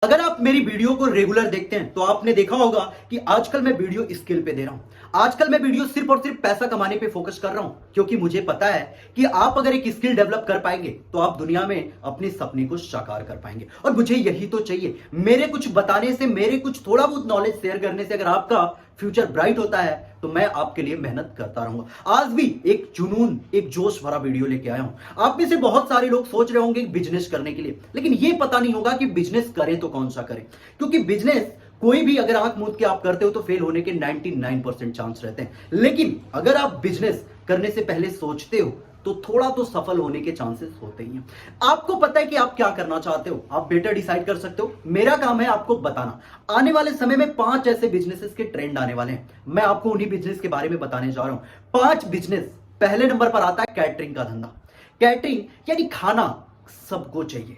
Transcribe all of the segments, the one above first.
अगर आप मेरी वीडियो को रेगुलर देखते हैं तो आपने देखा होगा कि आजकल मैं वीडियो स्किल पे दे रहा हूं। आजकल मैं वीडियो सिर्फ और सिर्फ पैसा कमाने पे फोकस कर रहा हूं, क्योंकि मुझे पता है कि आप अगर एक स्किल डेवलप कर पाएंगे तो आप दुनिया में अपने सपने को साकार कर पाएंगे। और मुझे यही तो चाहिए। मेरे कुछ बताने से, मेरे कुछ थोड़ा बहुत नॉलेज शेयर करने से अगर आपका फ्यूचर ब्राइट होता है तो मैं आपके लिए मेहनत करता रहूंगा। आज भी एक जुनून, एक जोश भरा वीडियो लेके आया हूं। आप में से बहुत सारे लोग सोच रहे होंगे बिजनेस करने के लिए, लेकिन ये पता नहीं होगा कि बिजनेस करें तो कौन सा करें। क्योंकि बिजनेस कोई भी अगर आंख मूंद के आप करते हो तो फेल होने के 99% चांस रहते हैं, लेकिन अगर आप बिजनेस करने से पहले सोचते हो तो थोड़ा तो सफल होने के चांसेस होते ही हैं। आपको पता है कि आप क्या करना चाहते हो, आप बेटर डिसाइड कर सकते हो। मेरा काम है आपको बताना। आने वाले समय में 5 ऐसे बिजनेसेस के ट्रेंड आने वाले हैं। मैं आपको उन्हीं बिजनेस के बारे में बताने जा रहा हूं। 5 बिजनेस। पहले नंबर पर आता है कैटरिंग का धंधा। कैटरिंग यानी खाना सबको चाहिए।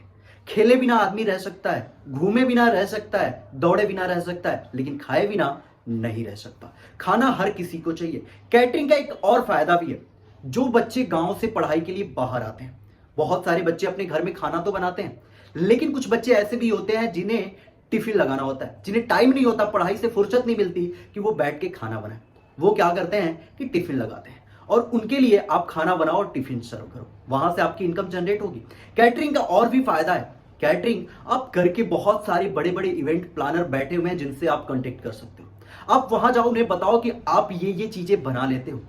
खेले बिना आदमी रह सकता है, घूमे बिना रह सकता है, दौड़े बिना रह सकता है, लेकिन खाए बिना नहीं रह सकता। खाना हर किसी को चाहिए। कैटरिंग का एक और फायदा भी है। जो बच्चे गांव से पढ़ाई के लिए बाहर आते हैं, बहुत सारे बच्चे अपने घर में खाना तो बनाते हैं, लेकिन कुछ बच्चे ऐसे भी होते हैं जिन्हें टिफिन लगाना होता है, जिन्हें टाइम नहीं होता, पढ़ाई से फुर्सत नहीं मिलती कि वो बैठ के खाना बनाए। वो क्या करते हैं कि टिफिन लगाते हैं, और उनके लिए आप खाना बनाओ और टिफिन सर्व करो। वहां से आपकी इनकम जनरेट होगी। कैटरिंग का और भी फायदा है। कैटरिंग आप घर के बहुत सारे बड़े बड़े इवेंट प्लानर बैठे हुए हैं जिनसे आप कांटेक्ट कर सकते हो। आप वहां जाओ, उन्हें बताओ कि आप ये चीजें बना लेते हो।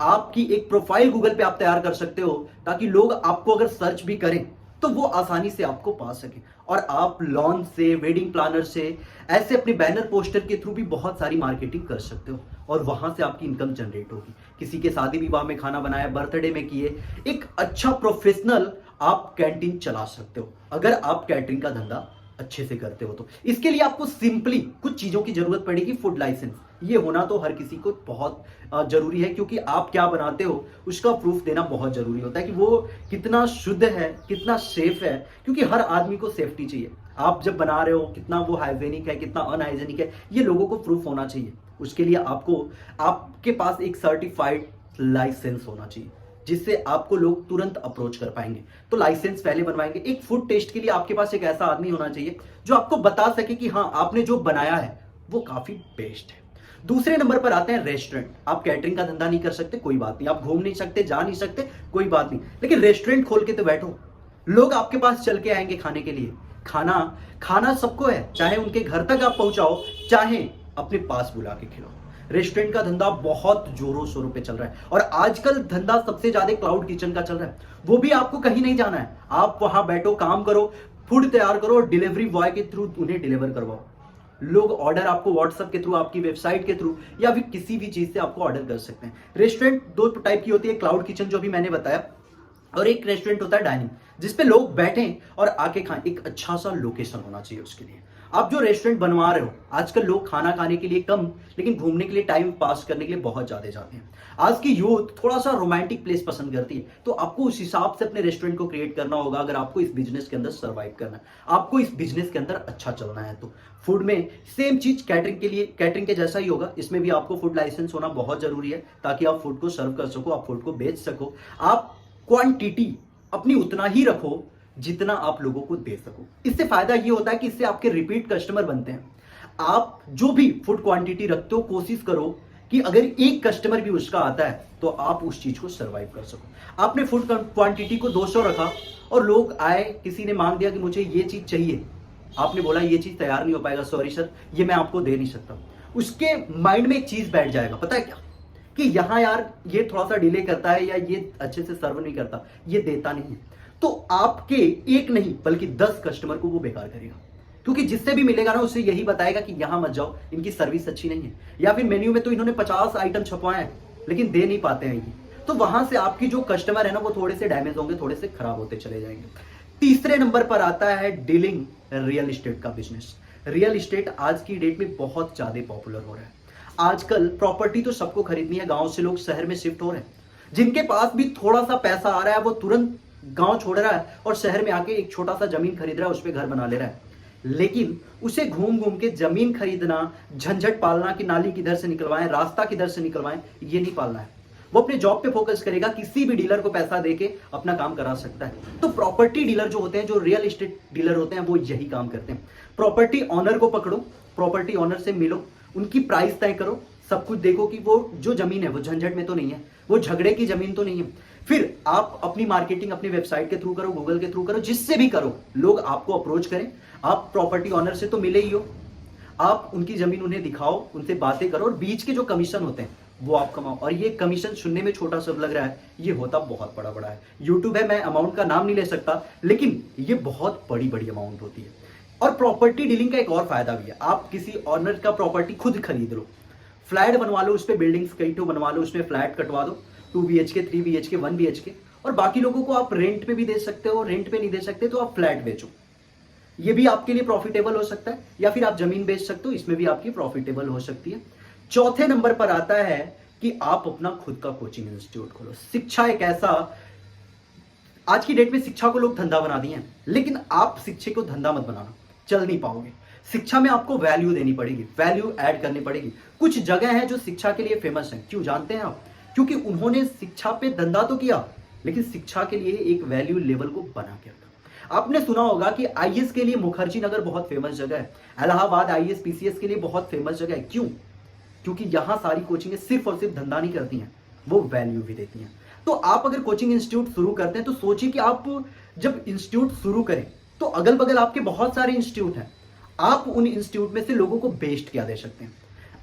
आपकी एक प्रोफाइल गूगल पे आप तैयार कर सकते हो, ताकि लोग आपको अगर सर्च भी करें तो वो आसानी से आपको पा सके। और आप लॉन्च से, वेडिंग प्लानर से, ऐसे अपने बैनर पोस्टर के थ्रू भी बहुत सारी मार्केटिंग कर सकते हो, और वहां से आपकी इनकम जनरेट होगी। किसी के शादी विवाह में खाना बनाया, बर्थडे में किए, एक अच्छा प्रोफेशनल आप कैंटीन चला सकते हो अगर आप कैटरिंग का धंधा अच्छे से करते हो तो। इसके लिए आपको सिंपली कुछ चीजों की जरूरत पड़ेगी। फूड लाइसेंस, ये होना तो हर किसी को बहुत जरूरी है, क्योंकि आप क्या बनाते हो उसका प्रूफ देना बहुत जरूरी होता है कि वो कितना शुद्ध है, कितना सेफ है, क्योंकि हर आदमी को सेफ्टी चाहिए। आप जब बना रहे हो कितना वो हाइजेनिक है, कितना अनहाइजेनिक है, ये लोगों को प्रूफ होना चाहिए। उसके लिए आपको, आपके पास एक सर्टिफाइड लाइसेंस होना चाहिए, जिससे आपको लोग तुरंत अप्रोच कर पाएंगे। तो लाइसेंस पहले बनवाएंगे। एक फूड टेस्ट के लिए आपके पास एक ऐसा आदमी होना चाहिए जो आपको बता सके कि हाँ, आपने जो बनाया है वो काफी बेस्ट है। दूसरे नंबर पर आते हैं रेस्टोरेंट। आप कैटरिंग का धंधा नहीं कर सकते, कोई बात नहीं, आप घूम नहीं सकते, जा नहीं सकते, कोई बात नहीं, लेकिन रेस्टोरेंट खोल के तो बैठो। लोग आपके पास चल के आएंगे खाने के लिए। खाना खाना सबको है, चाहे उनके घर तक आप पहुंचाओ, चाहे अपने पास बुला के खिलाओ। रेस्टोरेंट का धंधा बहुत जोरों शोरों पे चल रहा है, और आजकल धंधा सबसे ज्यादा क्लाउड किचन का चल रहा है। वो भी आपको कहीं नहीं जाना है, आप वहां बैठो, काम करो, फूड तैयार करो और डिलीवरी बॉय के थ्रू उन्हें डिलीवर करवाओ। लोग ऑर्डर आपको व्हाट्सएप के थ्रू, आपकी वेबसाइट के थ्रू, या फिर किसी भी चीज से आपको ऑर्डर कर सकते हैं। रेस्टोरेंट 2 टाइप की होती है, क्लाउड किचन जो भी मैंने बताया, और एक रेस्टोरेंट होता है डाइनिंग, जिसपे लोग बैठें और आके खाएं। एक अच्छा सा लोकेशन होना चाहिए उसके लिए। आप जो रेस्टोरेंट बनवा रहे हो, आजकल लोग खाना खाने के लिए कम, लेकिन घूमने के लिए, टाइम पास करने के लिए बहुत ज्यादा जाते हैं। आज की यूथ थोड़ा सा रोमांटिक प्लेस पसंद करती है, तो आपको उस हिसाब से अपने रेस्टोरेंट को क्रिएट करना होगा अगर आपको इस बिजनेस के अंदर सर्वाइव करना है, आपको इस बिजनेस के अंदर अच्छा चलना है। तो फूड में सेम चीज कैटरिंग के लिए, कैटरिंग के जैसा ही होगा। इसमें भी आपको फूड लाइसेंस होना बहुत जरूरी है, ताकि आप फूड को सर्व कर सको, आप फूड को बेच सको। आप क्वांटिटी अपनी उतना ही रखो जितना आप लोगों को दे सको। इससे फायदा ये होता है कि इससे आपके रिपीट कस्टमर बनते हैं। आप जो भी फूड क्वांटिटी रखते हो, कोशिश करो कि अगर एक कस्टमर भी उसका आता है तो आप उस चीज को सरवाइव कर सको। आपने फूड क्वांटिटी को 200 रखा और लोग आए, किसी ने मांग दिया कि मुझे ये चीज चाहिए, आपने बोला ये चीज तैयार नहीं हो पाएगा, सॉरी सर, ये मैं आपको दे नहीं सकता। उसके माइंड में एक चीज बैठ जाएगा, पता है क्या, कि यहां यार ये थोड़ा सा डिले करता है, या ये अच्छे से सर्व नहीं करता, ये देता नहीं है। तो आपके एक नहीं बल्कि 10 कस्टमर को वो बेकार करेगा, क्योंकि जिससे भी मिलेगा ना उससे यही बताएगा कि यहां मत जाओ, इनकी सर्विस अच्छी नहीं है, या फिर मेन्यू में तो इन्होंने 50 आइटम छपवाए हैं लेकिन दे नहीं पाते हैं ये। तो वहां से आपकी जो कस्टमर है ना, वो थोड़े से डैमेज होंगे, थोड़े से खराब होते चले जाएंगे। तीसरे नंबर पर आता है डीलिंग रियल एस्टेट का बिजनेस। रियल एस्टेट आज की डेट में बहुत ज्यादा पॉपुलर हो रहा है। आजकल प्रॉपर्टी तो सबको खरीदनी है, गांव से लोग शहर में शिफ्ट हो रहे हैं। जिनके पास भी थोड़ा सा पैसा आ रहा है वो तुरंत गांव छोड़ रहा है और शहर में आके एक छोटा सा जमीन खरीद रहा है, उस पर घर बना ले रहा है। लेकिन उसे घूम घूम के जमीन खरीदना, झंझट पालना कि नाली किधर से निकलवाएं, रास्ता किधर से निकलवाएं, ये नहीं पालना है। वो अपने जॉब पे फोकस करेगा, किसी भी डीलर को पैसा देके अपना काम करा सकता है। तो प्रॉपर्टी डीलर जो होते हैं, जो रियल एस्टेट डीलर होते हैं, वो यही काम करते हैं। प्रॉपर्टी ऑनर को पकड़ो, प्रॉपर्टी ऑनर से मिलो, उनकी प्राइस तय करो, सब कुछ देखो कि वो जो जमीन है वो झंझट में तो नहीं है, वो झगड़े की जमीन तो नहीं है। फिर आप अपनी मार्केटिंग अपनी वेबसाइट के थ्रू करो, गूगल के थ्रू करो, जिससे भी करो, लोग आपको अप्रोच करें। आप प्रॉपर्टी ऑनर से तो मिले ही हो, आप उनकी जमीन उन्हें दिखाओ, उनसे बातें करो, और बीच के जो कमीशन होते हैं वो आप कमाओ। और ये कमीशन सुनने में छोटा सा लग रहा है, ये होता बहुत बड़ा बड़ा है। यूट्यूब है, मैं अमाउंट का नाम नहीं ले सकता, लेकिन ये बहुत बड़ी बड़ी अमाउंट होती है। और प्रॉपर्टी डीलिंग का एक और फायदा भी है, आप किसी ऑनर का प्रॉपर्टी खुद खरीद लो, फ्लैट बनवा लो, उस पर बिल्डिंग्स कई ठो बनवा लो, उसमें फ्लैट कटवा दो, 2 BHK 3 BHK 1 BHK, और बाकी लोगों को आप रेंट पे भी दे सकते हो। रेंट पे नहीं दे सकते तो आप फ्लैट बेचो, ये भी आपके लिए प्रॉफिटेबल हो सकता है। या फिर आप जमीन बेच सकते हो, इसमें भी आपकी प्रॉफिटेबल हो सकती है। चौथे नंबर पर आता है कि आप अपना खुद का कोचिंग इंस्टीट्यूट खोलो। शिक्षा एक ऐसा, आज की डेट में शिक्षा को लोग धंधा बना दिए हैं, लेकिन आप शिक्षा को धंधा मत बनाना, चल नहीं पाओगे। शिक्षा में आपको वैल्यू देनी पड़ेगी, वैल्यू ऐड करनी पड़ेगी। कुछ जगह है जो शिक्षा के लिए फेमस है, क्यों जानते हैं आप? क्योंकि उन्होंने शिक्षा पे धंधा तो किया, लेकिन शिक्षा के लिए एक वैल्यू लेवल को बना के रखा। आपने सुना होगा कि आईएएस के लिए मुखर्जी नगर बहुत फेमस जगह है, इलाहाबाद आईएएस पीसीएस के लिए बहुत फेमस जगह है। क्यों? क्योंकि यहां सारी कोचिंगें सिर्फ और सिर्फ धंधा नहीं करती हैं, वो वैल्यू भी देती हैं। तो आप अगर कोचिंग इंस्टीट्यूट शुरू करते हैं तो सोचिए कि आप जब इंस्टीट्यूट शुरू करें तो अगल बगल आपके बहुत सारे इंस्टीट्यूट हैं, आप उन इंस्टीट्यूट में से लोगों को बेस्ट क्या दे सकते हैं।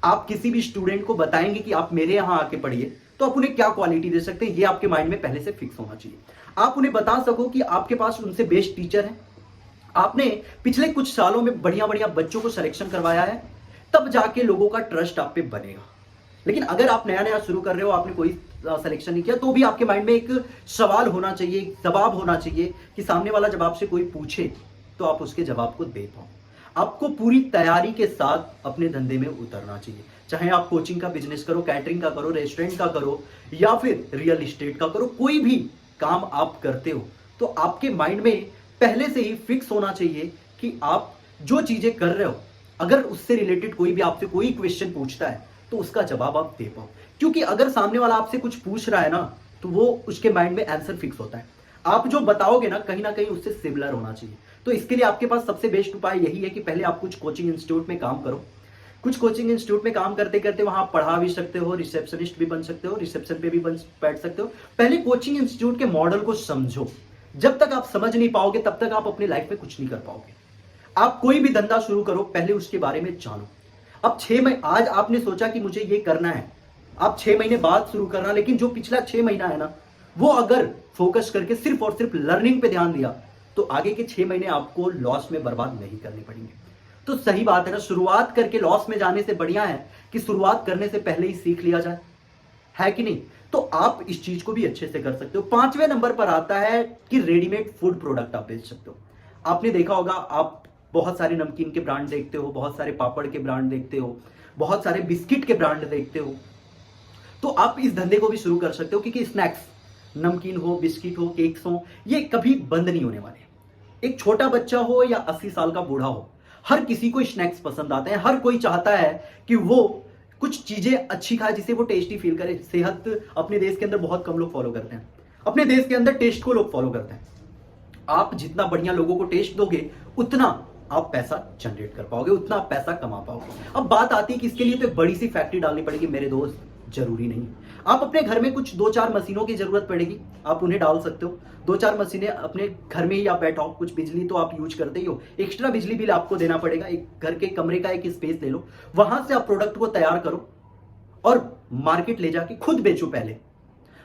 आप किसी भी स्टूडेंट को बताएंगे कि आप मेरे यहां आके पढ़िए, तो आप उन्हें क्या क्वालिटी दे सकते हैं, ये आपके माइंड में पहले से फिक्स होना चाहिए। आप उन्हें बता सको कि आपके पास उनसे बेस्ट टीचर है, आपने पिछले कुछ सालों में बढ़िया बढ़िया बच्चों को सिलेक्शन करवाया है, तब जाके लोगों का ट्रस्ट आप पे बनेगा। लेकिन अगर आप नया नया शुरू कर रहे हो, आपने कोई सिलेक्शन नहीं किया, तो भी आपके माइंड में एक सवाल होना चाहिए, एक जवाब होना चाहिए कि सामने वाला जब आपसे कोई पूछे तो आप उसके जवाब को दे पाओ। आपको पूरी तैयारी के साथ अपने धंधे में उतरना चाहिए, चाहे आप कोचिंग का बिजनेस करो, कैटरिंग का करो, रेस्टोरेंट का करो, या फिर रियल एस्टेट का करो। कोई भी काम आप करते हो तो आपके माइंड में पहले से ही फिक्स होना चाहिए कि आप जो चीजें कर रहे हो, अगर उससे रिलेटेड कोई भी आपसे कोई क्वेश्चन पूछता है तो उसका जवाब आप दे पाओ। क्योंकि अगर सामने वाला आपसे कुछ पूछ रहा है ना, तो वो उसके माइंड में आंसर फिक्स होता है। आप जो बताओगे ना, कहीं ना कहीं उससे सिमिलर होना चाहिए। तो इसके लिए आपके पास सबसे बेस्ट उपाय यही है कि पहले आप कुछ कोचिंग इंस्टीट्यूट में काम करो। कुछ कोचिंग इंस्टीट्यूट में काम करते करते वहां आप पढ़ा भी सकते हो, रिसेप्शनिस्ट भी बन सकते हो, रिसेप्शन पे भी बैठ सकते हो। पहले कोचिंग इंस्टीट्यूट के मॉडल को समझो। जब तक आप समझ नहीं पाओगे तब तक आप अपनी लाइफ में कुछ नहीं कर पाओगे। आप कोई भी धंधा शुरू करो, पहले उसके बारे में जानो। अब 6 महीने, आज आपने सोचा कि मुझे ये करना है, आप 6 महीने बाद शुरू करना, लेकिन जो पिछला 6 महीना है ना, वो अगर फोकस करके सिर्फ और सिर्फ लर्निंग पे ध्यान दिया तो आगे के 6 महीने आपको लॉस में बर्बाद नहीं करने पड़ेंगे। तो सही बात है ना, शुरुआत करके लॉस में जाने से बढ़िया है कि शुरुआत करने से पहले ही सीख लिया जाए, है कि नहीं? तो आप इस चीज को भी अच्छे से कर सकते हो। 5वें नंबर पर आता है कि रेडीमेड फूड प्रोडक्ट आप बेच सकते हो। आपने देखा होगा, आप बहुत सारे नमकीन के ब्रांड देखते हो, बहुत सारे पापड़ के ब्रांड देखते हो, बहुत सारे बिस्किट के ब्रांड देखते हो। तो आप इस धंधे को भी शुरू कर सकते हो, क्योंकि स्नैक्स, नमकीन हो, बिस्किट हो, केक्स हो, ये कभी बंद नहीं होने वाले। एक छोटा बच्चा हो या 80 साल का बूढ़ा हो, हर किसी को स्नैक्स पसंद आते हैं। हर कोई चाहता है कि वो कुछ चीजें अच्छी खाए जिसे वो टेस्टी फील करे। सेहत अपने देश के अंदर बहुत कम लोग फॉलो करते हैं, अपने देश के अंदर टेस्ट को लोग फॉलो करते हैं। आप जितना बढ़िया लोगों को टेस्ट दोगे, उतना आप पैसा जनरेट कर पाओगे, उतना आप पैसा कमा पाओगे। अब बात आती है कि इसके लिए तो एक बड़ी सी फैक्ट्री डालनी पड़ेगी। मेरे दोस्त, जरूरी नहीं। आप अपने घर में कुछ 2-4 मशीनों की जरूरत पड़ेगी, आप उन्हें डाल सकते हो। 2-4 मशीनें अपने घर में ही आप बैठाओ, कुछ बिजली तो आप यूज करते ही हो, एक्स्ट्रा बिजली बिल आपको देना पड़ेगा। एक घर के कमरे का एक स्पेस ले लो, वहां से आप प्रोडक्ट को तैयार करो और मार्केट ले जाके खुद बेचो। पहले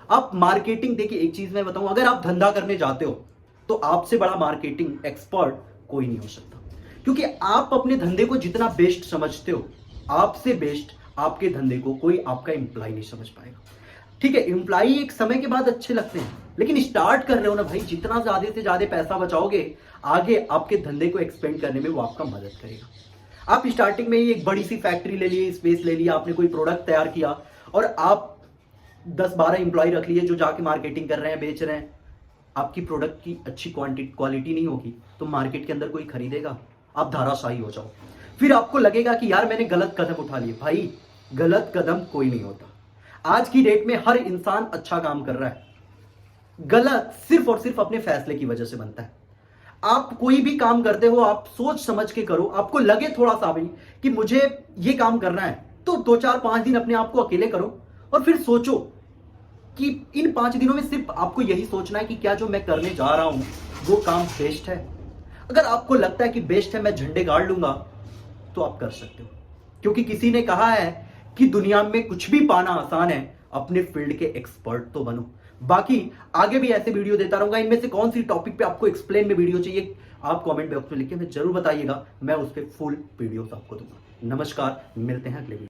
आप मार्केटिंग, देखिए एक चीज मैं बताऊं, अगर आप धंधा करने जाते हो तो आपसे बड़ा मार्केटिंग एक्सपर्ट कोई नहीं हो सकता, क्योंकि आप अपने धंधे को जितना बेस्ट समझते हो, आपसे बेस्ट आपके धंधे को कोई आपका एम्प्लॉय नहीं समझ पाएगा। ठीक है, एम्प्लॉय एक समय के बाद अच्छे लगते हैं, लेकिन स्टार्ट कर रहे हो ना भाई, जितना ज्यादा से ज्यादा पैसा बचाओगे, आगे आपके धंधे को एक्सपेंड करने में वो आपका मदद करेगा। आप स्टार्टिंग में ही एक बड़ी सी फैक्ट्री ले लिए, स्पेस ले लिया, आपने कोई प्रोडक्ट तैयार किया और आप 10-12 एम्प्लॉय रख लिए जो जाके मार्केटिंग कर रहे हैं, बेच रहे हैं। आपकी प्रोडक्ट की अच्छी क्वालिटी नहीं होगी तो मार्केट के अंदर कोई खरीदेगा, आप धाराशाही हो जाओ। फिर आपको लगेगा कि यार मैंने गलत कदम उठा लिए। भाई, गलत कदम कोई नहीं होता। आज की डेट में हर इंसान अच्छा काम कर रहा है, गलत सिर्फ और सिर्फ अपने फैसले की वजह से बनता है। आप कोई भी काम करते हो, आप सोच समझ के करो। आपको लगे थोड़ा सा भी कि मुझे ये काम करना है, तो 2 4 5 दिन अपने आप को अकेले करो और फिर सोचो कि इन 5 दिनों में सिर्फ आपको यही सोचना है कि क्या जो मैं करने जा रहा हूं वो काम बेस्ट है। अगर आपको लगता है कि बेस्ट है, मैं झंडे गाड़ लूंगा, तो आप कर सकते हो। क्योंकि किसी ने कहा है कि दुनिया में कुछ भी पाना आसान है, अपने फील्ड के एक्सपर्ट तो बनो। बाकी आगे भी ऐसे वीडियो देता रहूंगा। इनमें से कौन सी टॉपिक पे आपको एक्सप्लेन में वीडियो चाहिए, आप कमेंट बॉक्स में लिख के मैं जरूर बताइएगा। मैं उस पर फुल वीडियोस आपको दूंगा। नमस्कार, मिलते हैं अगले वीडियो।